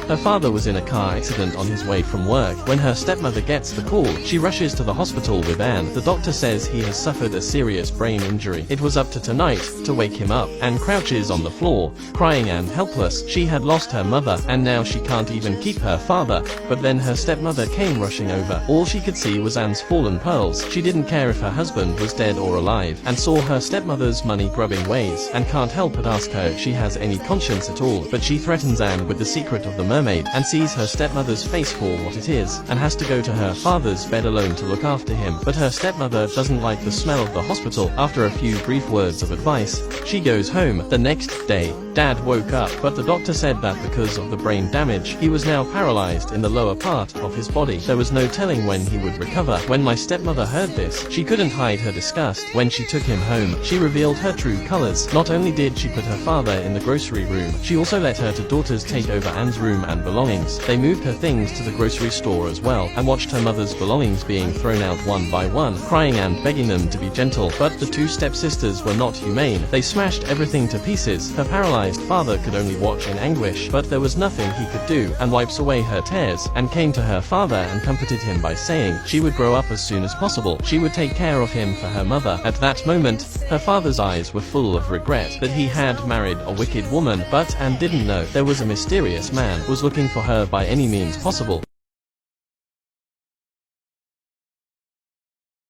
Her father was in a car accident on his way from work. When her stepmother gets the call, she rushes to the hospital with Anne. The doctor says he has suffered a serious brain injury. It was up to tonight to wake him up. Anne crouches on the floor, crying and helpless. She had lost her mother, and now she can't even keep her father. But then her stepmother came rushing over. All she could see was Anne's fallen pearls. She didn't care if her husband was dead or alive, and saw her stepmother's money-grubbing ways, and can't help but ask her if she has any conscience at all. But she threatens Anne with the secret of the mermaid, and sees her stepmother's face for what it is, and has to go to her father's bed alone to look after him. But her stepmother doesn't like the smell of the hospital. After a few brief words of advice, she goes home. The next day, Dad woke up, but the doctor said that because of the brain damage, he was now paralyzed in the lower part of his body. There was no telling when he would recover. When my stepmother heard this, she couldn't hide her disgust. When she took him home, she revealed her true colors. Not only did she put her father in the grocery room, she also let her two daughters take over Anne's room and belongings. They moved her things to the grocery store as well, and watched her mother's belongings being thrown out one by one, crying and begging them to be gentle. But the two stepsisters were not humane. They smashed everything to pieces. Her paralyzed father could only watch in anguish, but there was nothing he could do, and wipes away her tears, and came to her father and comforted him by saying she would grow up as soon as possible. She would take care of him for her mother. At that moment, her father's eyes were full of regret that he had married a wicked woman, but Anne didn't know there was a mysterious man was looking for her by any means possible.